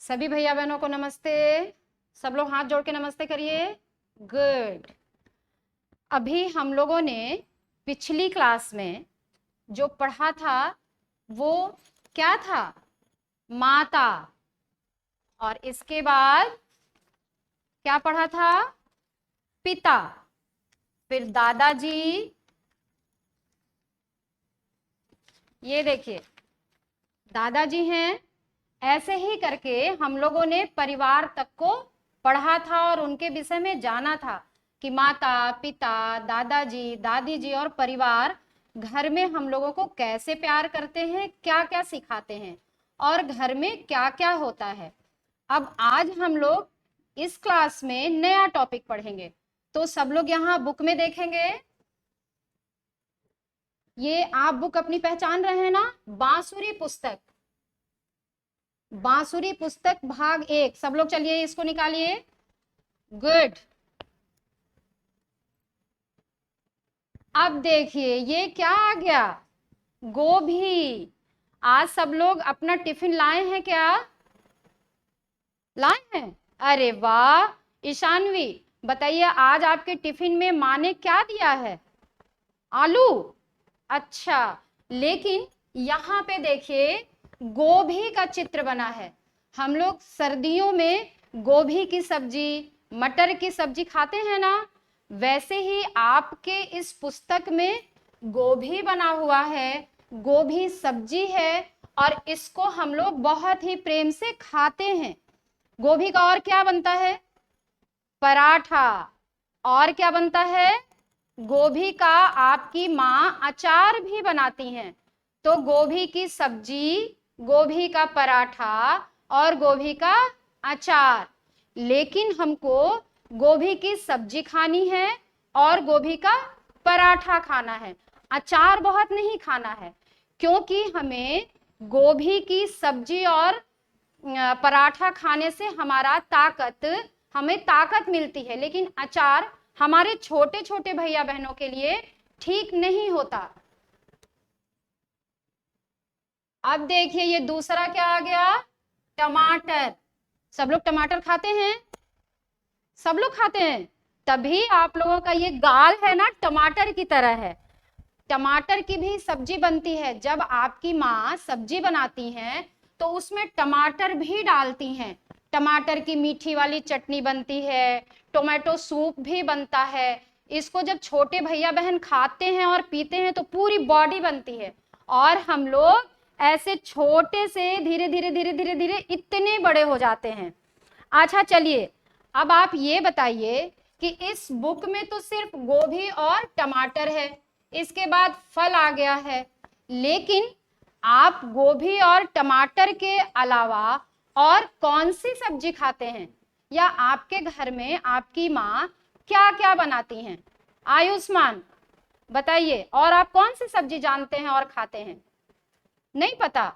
सभी भैया बहनों को नमस्ते। सब लोग हाथ जोड़ के नमस्ते करिए। गुड। अभी हम लोगों ने पिछली क्लास में जो पढ़ा था वो क्या था? माता। और इसके बाद क्या पढ़ा था? पिता। फिर दादाजी। ये देखिए दादाजी हैं। ऐसे ही करके हम लोगों ने परिवार तक को पढ़ा था और उनके विषय में जाना था कि माता, पिता, दादाजी, दादी जी और परिवार घर में हम लोगों को कैसे प्यार करते हैं, क्या क्या सिखाते हैं और घर में क्या क्या होता है। अब आज हम लोग इस क्लास में नया टॉपिक पढ़ेंगे। तो सब लोग यहाँ बुक में देखेंगे। ये आप बुक अपनी पहचान रहे हैं ना? बांसुरी पुस्तक, बांसुरी पुस्तक भाग 1। सब लोग चलिए इसको निकालिए। गुड। अब देखिए ये क्या आ गया? गोभी। आज सब लोग अपना टिफिन लाए हैं क्या? लाए हैं? अरे वाह। ईशानवी बताइए आज आपके टिफिन में माँ ने क्या दिया है? आलू। अच्छा, लेकिन यहाँ पे देखिए गोभी का चित्र बना है। हम लोग सर्दियों में गोभी की सब्जी, मटर की सब्जी खाते हैं ना, वैसे ही आपके इस पुस्तक में गोभी बना हुआ है, गोभी सब्जी है और इसको हम लोग बहुत ही प्रेम से खाते हैं। गोभी का और क्या बनता है? पराठा। और क्या बनता है? गोभी का आपकी माँ अचार भी बनाती हैं। तो गोभी की सब्जी, गोभी का पराठा और गोभी का अचार। लेकिन हमको गोभी की सब्जी खानी है और गोभी का पराठा खाना है, अचार बहुत नहीं खाना है, क्योंकि हमें गोभी की सब्जी और पराठा खाने से हमें ताकत मिलती है, लेकिन अचार हमारे छोटे छोटे भैया बहनों के लिए ठीक नहीं होता। अब देखिए ये दूसरा क्या आ गया? टमाटर। सब लोग टमाटर खाते हैं? सब लोग खाते हैं, तभी आप लोगों का ये गाल है ना टमाटर की तरह है। टमाटर की भी सब्जी बनती है। जब आपकी माँ सब्जी बनाती हैं तो उसमें टमाटर भी डालती हैं। टमाटर की मीठी वाली चटनी बनती है, टोमेटो सूप भी बनता है। इसको जब छोटे भैया बहन खाते हैं और पीते हैं तो पूरी बॉडी बनती है और हम लोग ऐसे छोटे से धीरे धीरे धीरे धीरे धीरे इतने बड़े हो जाते हैं। अच्छा चलिए, अब आप ये बताइए कि इस बुक में तो सिर्फ गोभी और टमाटर है, इसके बाद फल आ गया है, लेकिन आप गोभी और टमाटर के अलावा और कौन सी सब्जी खाते हैं? या आपके घर में आपकी माँ क्या क्या बनाती हैं? आयुष्मान बताइए, और आप कौन सी सब्जी जानते हैं और खाते हैं? नहीं पता?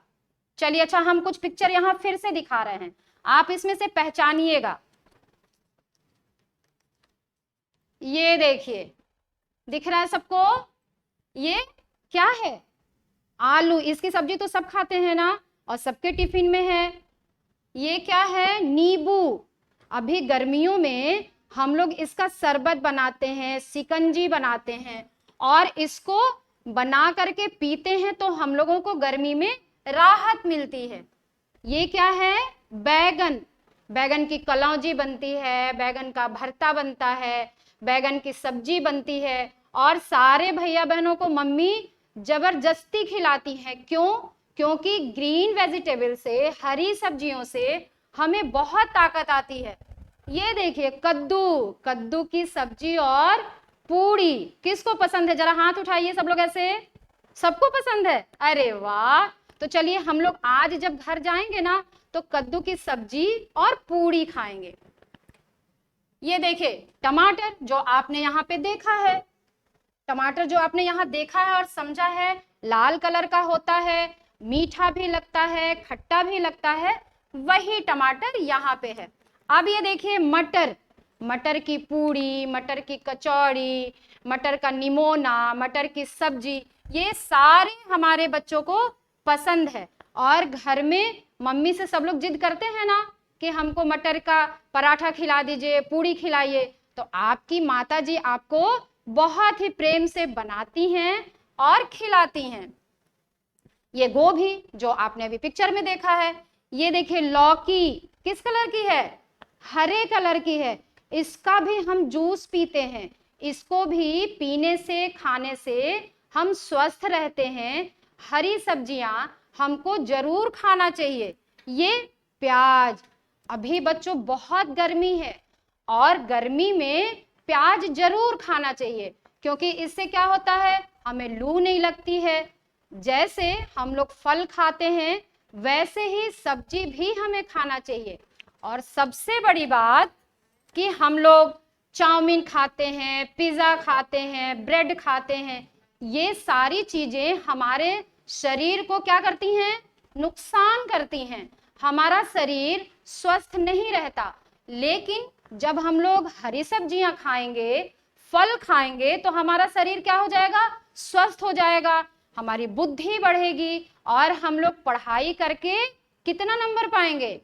चलिए अच्छा, हम कुछ पिक्चर यहाँ फिर से दिखा रहे हैं, आप इसमें से पहचानिएगा। ये देखिए, दिख रहा है सबको? ये क्या है? आलू। इसकी सब्जी तो सब खाते हैं ना और सबके टिफिन में है। ये क्या है? नींबू। अभी गर्मियों में हम लोग इसका शरबत बनाते हैं, शिकंजी बनाते हैं और इसको बना करके पीते हैं तो हम लोगों को गर्मी में राहत मिलती है। ये क्या है? बैगन। बैगन की कलौंजी बनती है, बैगन का भरता बनता है, बैगन की सब्जी बनती है और सारे भैया बहनों को मम्मी जबरदस्ती खिलाती है। क्यों? क्योंकि ग्रीन वेजिटेबल से, हरी सब्जियों से हमें बहुत ताकत आती है। ये देखिए कद्दू, कद्दू की सब्जी और पूड़ी। किसको पसंद है? जरा हाथ उठाइए सब लोग ऐसे। सबको पसंद है? अरे वाह। तो चलिए हम लोग आज जब घर जाएंगे ना तो कद्दू की सब्जी और पूड़ी खाएंगे। ये देखिए टमाटर जो आपने यहाँ पे देखा है, टमाटर जो आपने यहाँ देखा है और समझा है, लाल कलर का होता है, मीठा भी लगता है, खट्टा भी लगता है, वही टमाटर यहाँ पे है। अब ये देखिए मटर, मटर की पूड़ी, मटर की कचौड़ी, मटर का निमोना, मटर की सब्जी, ये सारे हमारे बच्चों को पसंद है और घर में मम्मी से सब लोग जिद करते हैं ना कि हमको मटर का पराठा खिला दीजिए, पूड़ी खिलाइए, तो आपकी माता जी आपको बहुत ही प्रेम से बनाती हैं और खिलाती हैं। ये गोभी जो आपने अभी पिक्चर में देखा है, ये देखिए लौकी किस कलर की है? हरे कलर की है। इसका भी हम जूस पीते हैं, इसको भी पीने से, खाने से हम स्वस्थ रहते हैं। हरी सब्जियां हमको जरूर खाना चाहिए। ये प्याज, अभी बच्चों बहुत गर्मी है और गर्मी में प्याज जरूर खाना चाहिए, क्योंकि इससे क्या होता है, हमें लू नहीं लगती है। जैसे हम लोग फल खाते हैं वैसे ही सब्जी भी हमें खाना चाहिए। और सबसे बड़ी बात कि हम लोग चाउमीन खाते हैं, पिज्जा खाते हैं, ब्रेड खाते हैं, ये सारी चीजें हमारे शरीर को क्या करती हैं? नुकसान करती हैं। हमारा शरीर स्वस्थ नहीं रहता। लेकिन जब हम लोग हरी सब्जियां खाएंगे, फल खाएंगे, तो हमारा शरीर क्या हो जाएगा? स्वस्थ हो जाएगा, हमारी बुद्धि बढ़ेगी और हम लोग पढ़ाई करके कितना नंबर पाएंगे?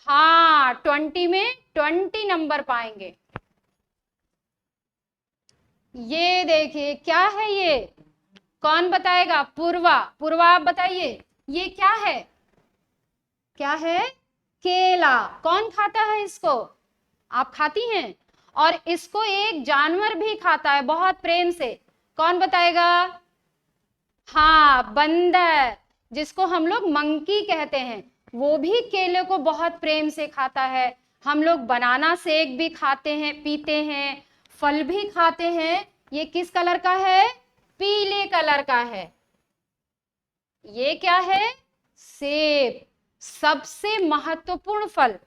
हाँ, 20 में 20 नंबर पाएंगे। ये देखिए क्या है ये? कौन बताएगा? पूर्वा, पूर्वा आप बताइए, ये क्या है? क्या है? केला। कौन खाता है इसको? आप खाती हैं? और इसको एक जानवर भी खाता है बहुत प्रेम से। कौन बताएगा? हाँ, बंदर, जिसको हम लोग मंकी कहते हैं, वो भी केले को बहुत प्रेम से खाता है। हम लोग बनाना शेक भी खाते हैं, पीते हैं, फल भी खाते हैं। ये किस कलर का है? पीले कलर का है। ये क्या है? सेब, सबसे महत्वपूर्ण फल।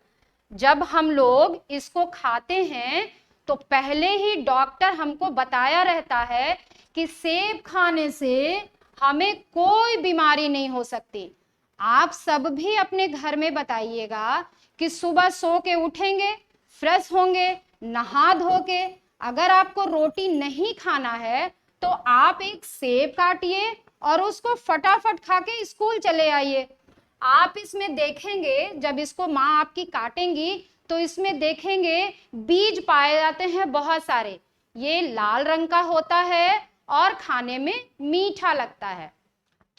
जब हम लोग इसको खाते हैं तो पहले ही डॉक्टर हमको बताया रहता है कि सेब खाने से हमें कोई बीमारी नहीं हो सकती। आप सब भी अपने घर में बताइएगा कि सुबह सो के उठेंगे, फ्रेश होंगे, नहा धो के, अगर आपको रोटी नहीं खाना है तो आप एक सेब काटिए और उसको फटाफट खा के स्कूल चले आइए। आप इसमें देखेंगे, जब इसको माँ आपकी काटेंगी तो इसमें देखेंगे बीज पाए जाते हैं बहुत सारे। ये लाल रंग का होता है और खाने में मीठा लगता है।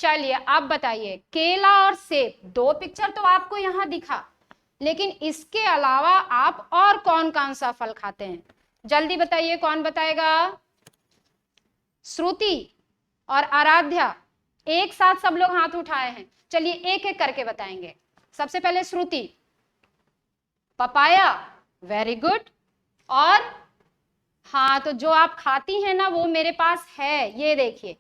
चलिए अब बताइए, केला और सेब, दो पिक्चर तो आपको यहाँ दिखा, लेकिन इसके अलावा आप और कौन कौन सा फल खाते हैं? जल्दी बताइए, कौन बताएगा? श्रुति और आराध्या एक साथ सब लोग हाथ उठाए हैं। चलिए एक एक करके बताएंगे। सबसे पहले श्रुति। Papaya, very good. और हाँ, तो जो आप खाती हैं ना वो मेरे पास है, ये देखिए,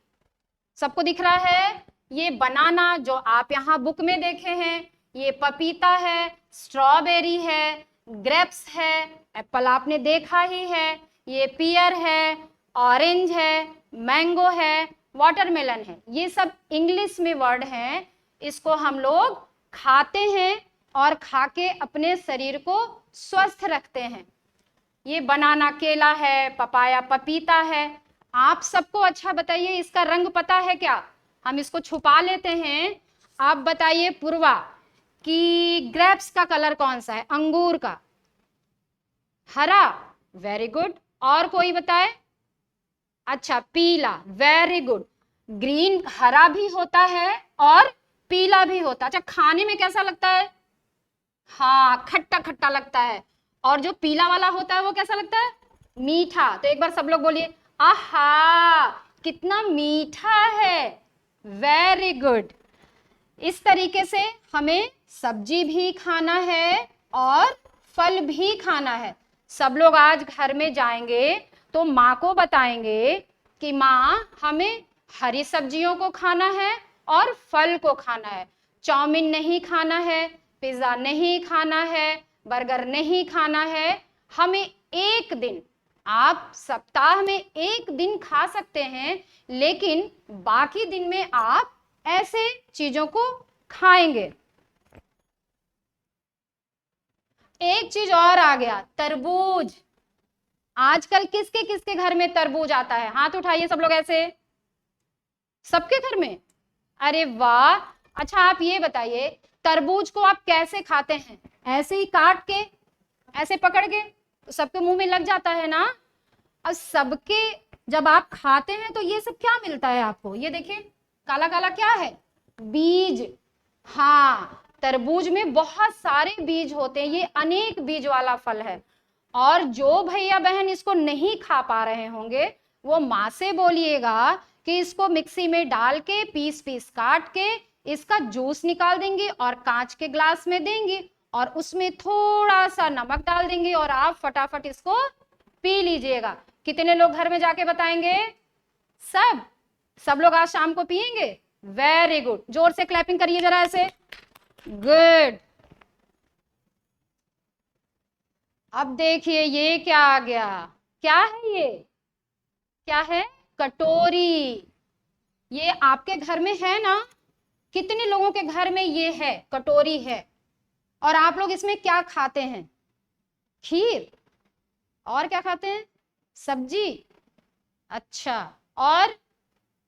सबको दिख रहा है? ये बनाना जो आप यहाँ बुक में देखे हैं, ये पपीता है, स्ट्रॉबेरी है, ग्रेप्स है, एप्पल आपने देखा ही है, ये पियर है, ऑरेंज है, मैंगो है, वाटरमेलन है। ये सब इंग्लिश में वर्ड हैं, इसको हम लोग खाते हैं और खा के अपने शरीर को स्वस्थ रखते हैं। ये बनाना केला है, पपाया पपीता है। आप सबको अच्छा बताइए, इसका रंग पता है क्या? हम इसको छुपा लेते हैं। आप बताइए पूर्वा कि ग्रेप्स का कलर कौन सा है? अंगूर का हरा, वेरी गुड। और कोई बताए? अच्छा, पीला, वेरी गुड। ग्रीन हरा भी होता है और पीला भी होता है। अच्छा, खाने में कैसा लगता है? हाँ, खट्टा खट्टा लगता है। और जो पीला वाला होता है वो कैसा लगता है? मीठा। तो एक बार सब लोग बोलिए, आहा कितना मीठा है। Very good. इस तरीके से हमें सब्जी भी खाना है और फल भी खाना है। सब लोग आज घर में जाएंगे तो माँ को बताएंगे कि माँ हमें हरी सब्जियों को खाना है और फल को खाना है। चाउमीन नहीं खाना है, पिज्जा नहीं खाना है, बर्गर नहीं खाना है। हमें एक दिन, आप सप्ताह में एक दिन खा सकते हैं, लेकिन बाकी दिन में आप ऐसे चीजों को खाएंगे। एक चीज और आ गया, तरबूज। आजकल किसके किसके घर में तरबूज आता है? हाथ उठाइए सब लोग ऐसे। सबके घर में? अरे वाह। अच्छा, आप ये बताइए, तरबूज को आप कैसे खाते हैं? ऐसे ही काट के, ऐसे पकड़ के, तो सबके मुंह में लग जाता है ना। और सबके जब आप खाते हैं तो ये सब क्या मिलता है आपको? ये देखिए काला काला क्या है? बीज। हाँ, तरबूज में बहुत सारे बीज होते हैं, ये अनेक बीज वाला फल है। और जो भैया बहन इसको नहीं खा पा रहे होंगे वो माँ से बोलिएगा कि इसको मिक्सी में डाल के पीस पीस काट के इसका जूस निकाल देंगी और कांच के ग्लास में देंगी और उसमें थोड़ा सा नमक डाल देंगे और आप फटाफट इसको पी लीजिएगा। कितने लोग घर में जाके बताएंगे? सब लोग आज शाम को पिएंगे? वेरी गुड, जोर से क्लैपिंग करिए जरा ऐसे। गुड। अब देखिए ये क्या आ गया? क्या है ये? क्या है? कटोरी। ये आपके घर में है ना? कितने लोगों के घर में ये है? कटोरी है। और आप लोग इसमें क्या खाते हैं? खीर। और क्या खाते हैं? सब्जी। अच्छा, और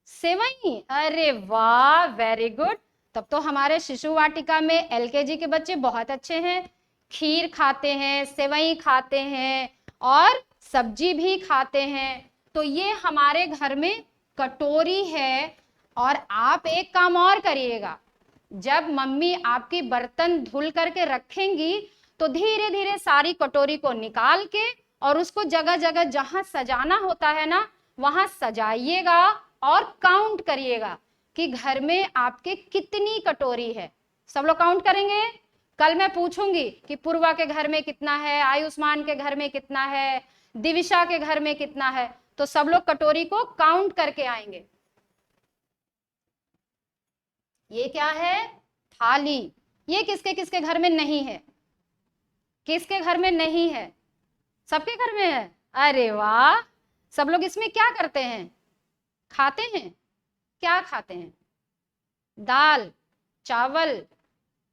सेवई। अरे वाह, वेरी गुड। तब तो हमारे शिशु वाटिका में एलकेजी के बच्चे बहुत अच्छे हैं। खीर खाते हैं, सेवई खाते हैं और सब्जी भी खाते हैं। तो ये हमारे घर में कटोरी है। और आप एक काम और करिएगा, जब मम्मी आपकी बर्तन धुल करके रखेंगी तो धीरे धीरे सारी कटोरी को निकाल के और उसको जगह जगह जहां सजाना होता है ना वहां सजाइएगा और काउंट करिएगा कि घर में आपके कितनी कटोरी है। सब लोग काउंट करेंगे। कल मैं पूछूंगी कि पूर्वा के घर में कितना है, आयुष्मान के घर में कितना है, दिविशा के घर में कितना है, तो सब लोग कटोरी को काउंट करके आएंगे। ये क्या है? थाली। ये किसके किसके घर में नहीं है? किसके घर में नहीं है? सबके घर में है। अरे वाह, सब लोग इसमें क्या करते हैं? खाते हैं। क्या खाते हैं? दाल, चावल।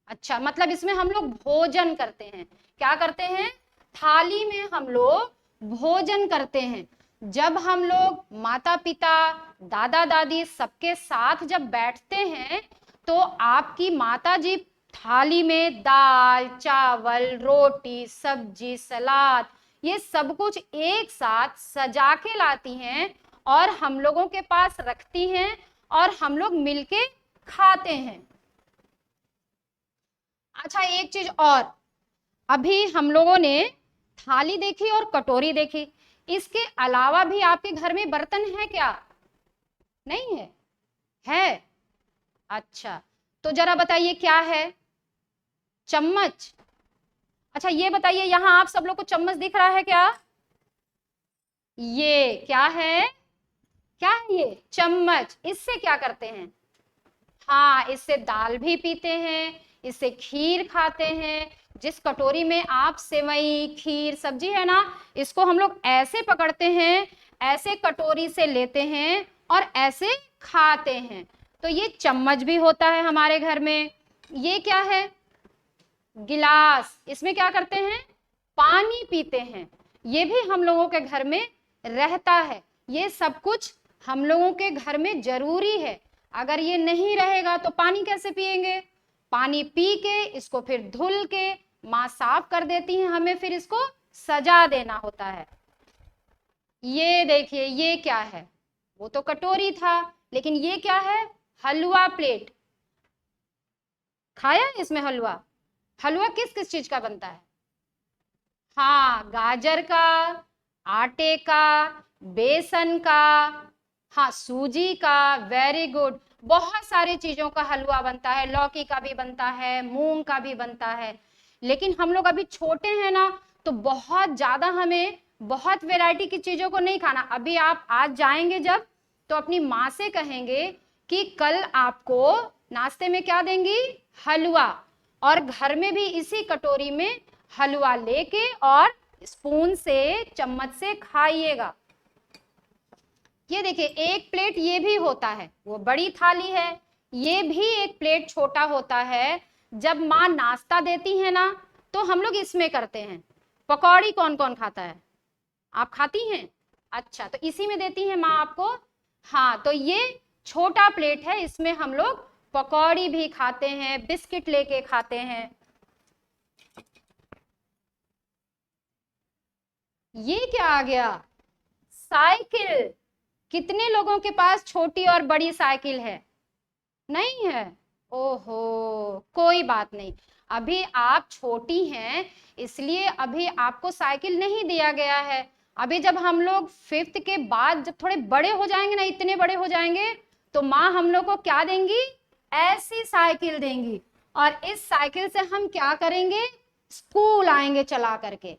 अच्छा, मतलब इसमें हम लोग भोजन करते हैं। क्या करते हैं? थाली में हम लोग भोजन करते हैं। जब हम लोग माता पिता, दादा दादी सबके साथ जब बैठते हैं तो आपकी माता जी थाली में दाल, चावल, रोटी, सब्जी, सलाद, ये सब कुछ एक साथ सजा के लाती हैं और हम लोगों के पास रखती हैं और हम लोग मिलके खाते हैं। अच्छा, एक चीज और, अभी हम लोगों ने थाली देखी और कटोरी देखी, इसके अलावा भी आपके घर में बर्तन है क्या? नहीं है? है? अच्छा, तो जरा बताइए क्या है? चम्मच। अच्छा, ये बताइए यहां आप सब लोग को चम्मच दिख रहा है क्या? ये क्या है? क्या है ये? चम्मच। इससे क्या करते हैं? हाँ, इससे दाल भी पीते हैं, इससे खीर खाते हैं। जिस कटोरी में आप सेवई, खीर, सब्जी है ना, इसको हम लोग ऐसे पकड़ते हैं, ऐसे कटोरी से लेते हैं और ऐसे खाते हैं। तो ये चम्मच भी होता है हमारे घर में। ये क्या है? गिलास। इसमें क्या करते हैं? पानी पीते हैं। ये भी हम लोगों के घर में रहता है। ये सब कुछ हम लोगों के घर में जरूरी है। अगर ये नहीं रहेगा तो पानी कैसे पिएंगे? पानी पी के इसको फिर धुल के माँ साफ कर देती हैं, हमें फिर इसको सजा देना होता है। ये देखिए ये क्या है? वो तो कटोरी था, लेकिन ये क्या है? हलवा प्लेट। खाया है इसमें हलवा? हलवा किस किस चीज का बनता है? हाँ, गाजर का, आटे का, बेसन का, हाँ सूजी का। Very good. बहुत सारी चीजों का हलवा बनता है, लौकी का भी बनता है, मूंग का भी बनता है। लेकिन हम लोग अभी छोटे हैं ना, तो बहुत ज्यादा हमें बहुत वैरायटी की चीजों को नहीं खाना। अभी आप आज जाएंगे जब, तो अपनी माँ से कहेंगे कि कल आपको नाश्ते में क्या देंगी? हलवा। और घर में भी इसी कटोरी में हलवा लेके और स्पून से, चम्मच से खाइएगा। ये देखिए एक प्लेट ये भी होता है, वो बड़ी थाली है। ये भी एक प्लेट छोटा होता है। जब माँ नाश्ता देती है ना तो हम लोग इसमें करते हैं। पकौड़ी कौन कौन खाता है? आप खाती हैं? अच्छा, तो इसी में देती है माँ आपको। हाँ, तो ये छोटा प्लेट है, इसमें हम लोग पकौड़ी भी खाते हैं, बिस्किट लेके खाते हैं। ये क्या आ गया? साइकिल। कितने लोगों के पास छोटी और बड़ी साइकिल है? नहीं है। ओहो, कोई बात नहीं, अभी आप छोटी हैं इसलिए अभी आपको साइकिल नहीं दिया गया है। अभी जब हम लोग 5th के बाद जब थोड़े बड़े हो जाएंगे ना, इतने बड़े हो जाएंगे, तो माँ हम लोग को क्या देंगी? ऐसी साइकिल देंगी। और इस साइकिल से हम क्या करेंगे? स्कूल आएंगे चला करके।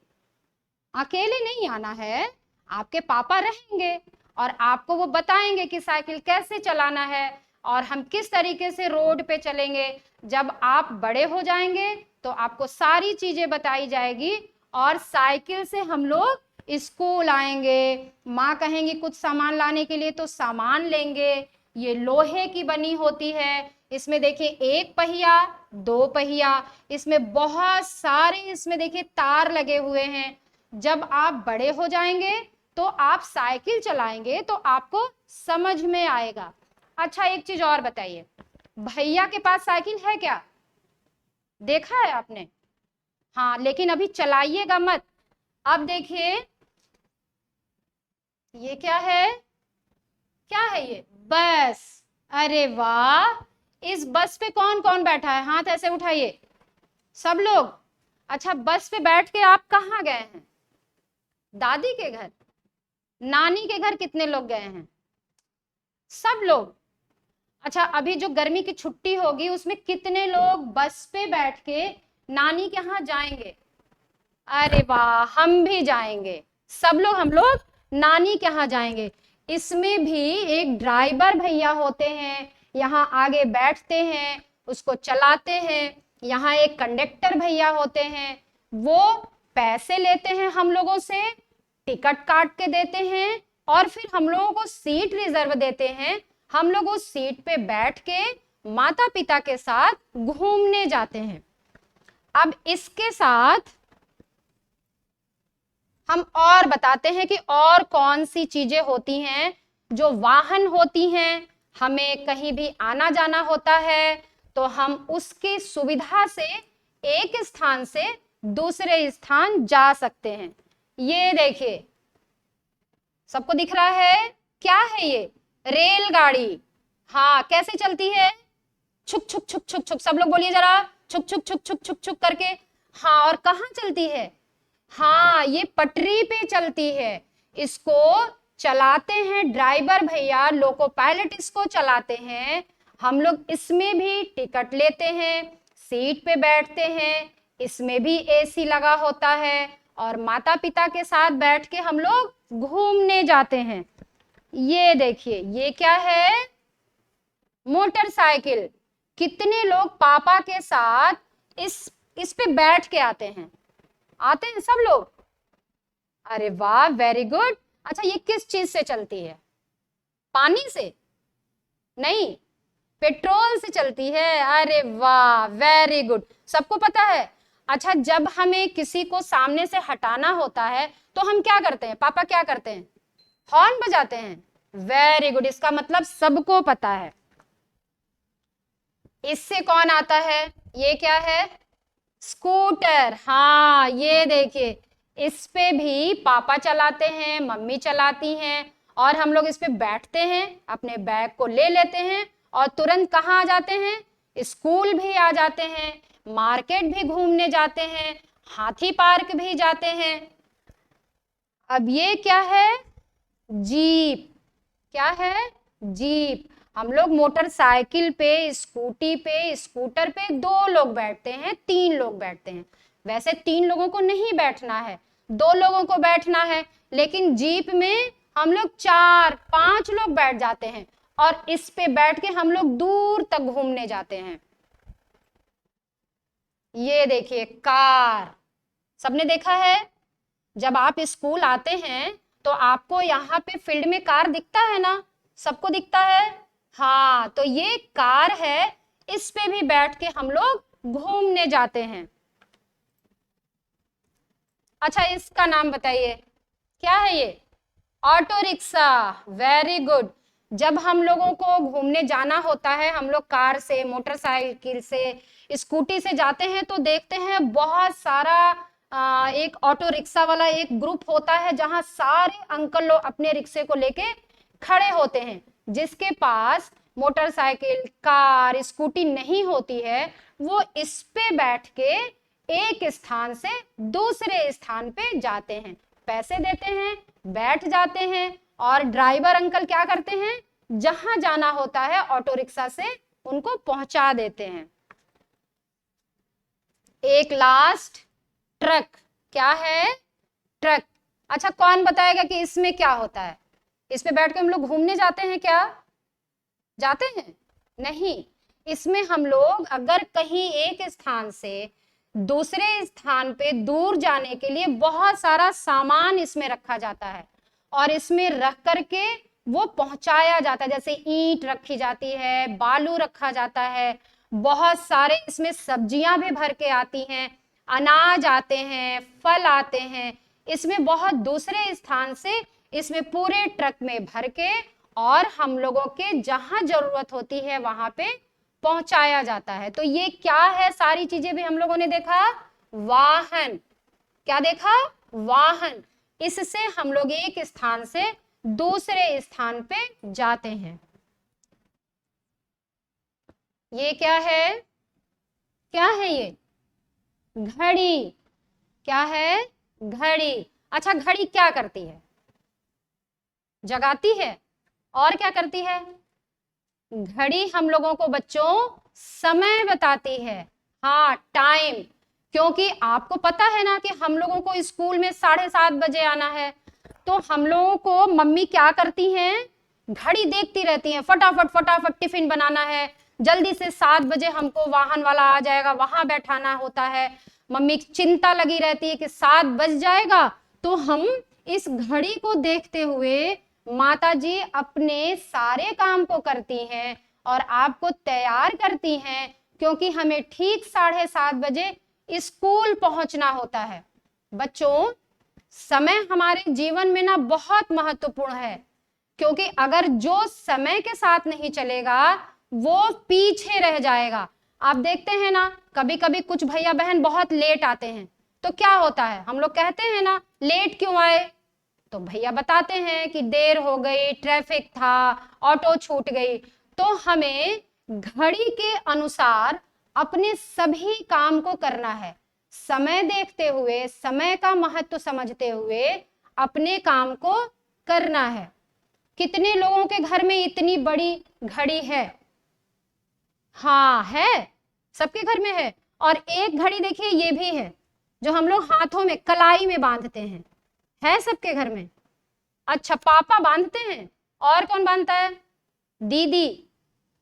अकेले नहीं आना है, आपके पापा रहेंगे और आपको वो बताएंगे कि साइकिल कैसे चलाना है और हम किस तरीके से रोड पे चलेंगे। जब आप बड़े हो जाएंगे तो आपको सारी चीजें बताई जाएगी और साइकिल से हम लोग स्कूल आएंगे। माँ कहेंगी कुछ सामान लाने के लिए तो सामान लेंगे। ये लोहे की बनी होती है, इसमें देखिए 1 पहिया 2 पहिया, इसमें बहुत सारे, इसमें देखिए तार लगे हुए हैं। जब आप बड़े हो जाएंगे तो आप साइकिल चलाएंगे तो आपको समझ में आएगा। अच्छा, एक चीज और बताइए, भैया के पास साइकिल है क्या? देखा है आपने? हाँ, लेकिन अभी चलाइएगा मत। अब देखिए, ये क्या है? क्या है ये? बस। अरे वाह, इस बस पे कौन कौन बैठा है? हाथ ऐसे उठाइए, सब लोग। अच्छा, बस पे बैठ के आप कहाँ गए हैं? दादी के घर, नानी के घर कितने लोग गए हैं? सब लोग। अच्छा, अभी जो गर्मी की छुट्टी होगी उसमें कितने लोग बस पे बैठ के नानी के यहाँ जाएंगे? अरे वाह, हम भी जाएंगे, सब लोग हम लोग नानी के यहाँ जाएंगे। इसमें भी एक ड्राइवर भैया होते हैं, यहाँ आगे बैठते हैं, उसको चलाते हैं। यहाँ एक कंडक्टर भैया होते हैं, वो पैसे लेते हैं हम लोगों से, टिकट काट के देते हैं और फिर हम लोगों को सीट रिजर्व देते हैं। हम लोग उस सीट पे बैठ के माता पिता के साथ घूमने जाते हैं। अब इसके साथ हम और बताते हैं कि और कौन सी चीजें होती हैं जो वाहन होती हैं। हमें कहीं भी आना जाना होता है तो हम उसकी सुविधा से एक स्थान से दूसरे स्थान जा सकते हैं। ये देखिए, सबको दिख रहा है? क्या है ये? रेलगाड़ी। हाँ, कैसे चलती है? छुक छुक छुक छुक छुक, सब लोग बोलिए जरा, छुक छुक छुक छुक छुक छुक करके। हाँ, और कहाँ चलती है? हाँ, ये पटरी पे चलती है। इसको चलाते हैं ड्राइवर भैया, लोको पायलट इसको चलाते हैं। हम लोग इसमें भी टिकट लेते हैं, सीट पे बैठते हैं, इसमें भी एसी लगा होता है और माता पिता के साथ बैठ के हम लोग घूमने जाते हैं। ये देखिए, ये क्या है? मोटरसाइकिल। कितने लोग पापा के साथ इस पे बैठ के आते हैं? आते हैं सब लोग? अरे वाह, वेरी गुड। अच्छा, ये किस चीज से चलती है? पानी से? नहीं, पेट्रोल से चलती है। अरे वाह, वेरी गुड, सबको पता है। अच्छा, जब हमें किसी को सामने से हटाना होता है तो हम क्या करते हैं? पापा क्या करते हैं? हॉर्न बजाते हैं। वेरी गुड, इसका मतलब सबको पता है। इससे कौन आता है? ये क्या है? स्कूटर। हाँ, ये देखिए, इस पे भी पापा चलाते हैं, मम्मी चलाती हैं और हम लोग इस पे बैठते हैं, अपने बैग को ले लेते हैं और तुरंत कहाँ आ जाते हैं? स्कूल भी आ जाते हैं, मार्केट भी घूमने जाते हैं, हाथी पार्क भी जाते हैं। अब ये क्या है? जीप। क्या है? जीप। हम लोग मोटरसाइकिल पे, स्कूटी पे, स्कूटर पे 2 लोग बैठते हैं, 3 लोग बैठते हैं। वैसे 3 लोगों को नहीं बैठना है, 2 लोगों को बैठना है, लेकिन जीप में हम लोग 4-5 लोग बैठ जाते हैं और इस पे बैठ के हम लोग दूर तक घूमने जाते हैं। ये देखिए, कार। सबने देखा है? जब आप स्कूल आते हैं तो आपको यहाँ पे फील्ड में कार दिखता है ना? सबको दिखता है? हाँ, तो ये कार है, इस पे भी बैठ के हम लोग घूमने जाते हैं। अच्छा, इसका नाम बताइए, क्या है ये? Auto rickshaw. Very good. जब हम लोगों को घूमने जाना होता है, हम लोग कार से, मोटरसाइकिल से, स्कूटी से जाते हैं तो देखते हैं बहुत सारा एक ऑटो रिक्शा वाला एक ग्रुप होता है जहां सारे अंकल लोग अपने रिक्शे को लेके खड़े होते हैं। जिसके पास मोटरसाइकिल, कार, स्कूटी नहीं होती है वो इस पे बैठ के एक स्थान से दूसरे स्थान पे जाते हैं, पैसे देते हैं, बैठ जाते हैं और ड्राइवर अंकल क्या करते हैं, जहां जाना होता है ऑटो रिक्शा से उनको पहुंचा देते हैं। एक लास्ट ट्रक, क्या है, ट्रक। अच्छा, कौन बताएगा कि इसमें क्या होता है? इस पे बैठ के हम लोग घूमने जाते हैं क्या? जाते हैं? नहीं। इसमें हम लोग अगर कहीं एक स्थान से दूसरे स्थान पे दूर जाने के लिए बहुत सारा सामान इसमें रखा जाता है और इसमें रख करके वो पहुंचाया जाता है। जैसे ईंट रखी जाती है, बालू रखा जाता है, बहुत सारे इसमें सब्जियां भी भर के आती हैं, अनाज आते हैं, फल आते हैं। इसमें बहुत दूसरे स्थान से इसमें पूरे ट्रक में भर के और हम लोगों के जहां जरूरत होती है वहां पे पहुंचाया जाता है। तो ये क्या है, सारी चीजें भी हम लोगों ने देखा, वाहन। क्या देखा? वाहन। इससे हम लोग एक स्थान से दूसरे स्थान पे जाते हैं। ये क्या है? क्या है ये? घड़ी। क्या है? घड़ी। अच्छा, घड़ी क्या करती है? जगाती है। और क्या करती है? घड़ी हम लोगों को बच्चों समय बताती है। हाँ, टाइम। क्योंकि आपको पता है ना कि हम लोगों को स्कूल में 7:30 बजे आना है, तो हम लोगों को मम्मी क्या करती हैं, घड़ी देखती रहती हैं, फटाफट फटाफट टिफिन बनाना है, जल्दी से 7 बजे हमको वाहन वाला आ जाएगा, वहां बैठाना होता है। मम्मी चिंता लगी रहती है कि 7 बज जाएगा। तो हम इस घड़ी को देखते हुए माता जी अपने सारे काम को करती हैं और आपको तैयार करती हैं, क्योंकि हमें ठीक 7:30 बजे स्कूल पहुंचना होता है। बच्चों, समय हमारे जीवन में ना बहुत महत्वपूर्ण है, क्योंकि अगर जो समय के साथ नहीं चलेगा वो पीछे रह जाएगा। आप देखते हैं ना, कभी कभी कुछ भैया बहन बहुत लेट आते हैं, तो क्या होता है, हम लोग कहते हैं ना लेट क्यों आए, तो भैया बताते हैं कि देर हो गई, ट्रैफिक था, ऑटो छूट गई। तो हमें घड़ी के अनुसार अपने सभी काम को करना है, समय देखते हुए, समय का महत्व समझते हुए अपने काम को करना है। कितने लोगों के घर में इतनी बड़ी घड़ी है? हाँ है, सबके घर में है। और एक घड़ी देखिए ये भी है जो हम लोग हाथों में कलाई में बांधते हैं, है सबके घर में। अच्छा, पापा बांधते हैं, और कौन बांधता है? दीदी,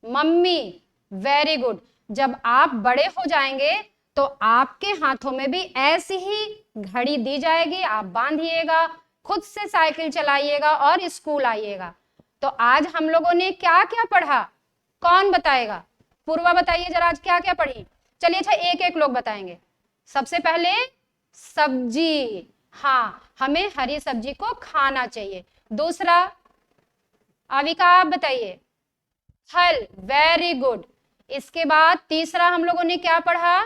मम्मी। Very good. जब आप बड़े हो जाएंगे तो आपके हाथों में भी ऐसी ही घड़ी दी जाएगी, आप बांधिएगा, खुद से साइकिल चलाइएगा और स्कूल आइएगा। तो आज हम लोगों ने क्या क्या पढ़ा, कौन बताएगा? पूर्वा बताइए जरा, आज क्या क्या पढ़ी? चलिए, अच्छा एक एक लोग बताएंगे। सबसे पहले सब्जी, हाँ, हमें हरी सब्जी को खाना चाहिए। दूसरा, आविका आप बताइए। फल, वेरी गुड। इसके बाद तीसरा हम लोगों ने क्या पढ़ा?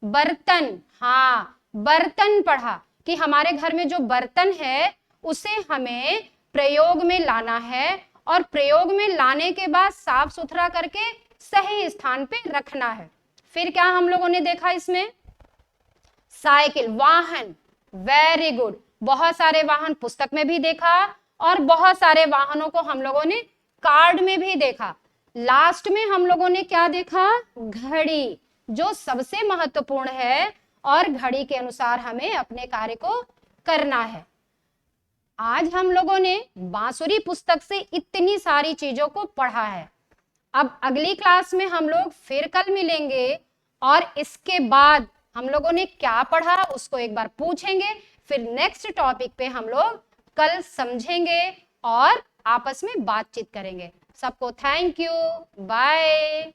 बर्तन। हाँ, बर्तन पढ़ा कि हमारे घर में जो बर्तन है उसे हमें प्रयोग में लाना है और प्रयोग में लाने के बाद साफ सुथरा करके सही स्थान पे रखना है। फिर क्या हम लोगों ने देखा इसमें? साइकिल, वाहन। Very good. बहुत सारे वाहन पुस्तक में भी देखा और बहुत सारे वाहनों को हम लोगों ने कार्ड में भी देखा। लास्ट में हम लोगों ने क्या देखा? घड़ी, जो सबसे महत्वपूर्ण है और घड़ी के अनुसार हमें अपने कार्य को करना है। आज हम लोगों ने बांसुरी पुस्तक से इतनी सारी चीजों को पढ़ा है। अब अगली क्लास में हम लोग फिर कल मिलेंगे और इसके बाद हम लोगों ने क्या पढ़ा उसको एक बार पूछेंगे, फिर नेक्स्ट टॉपिक पे हम लोग कल समझेंगे और आपस में बातचीत करेंगे। सबको थैंक यू, बाय।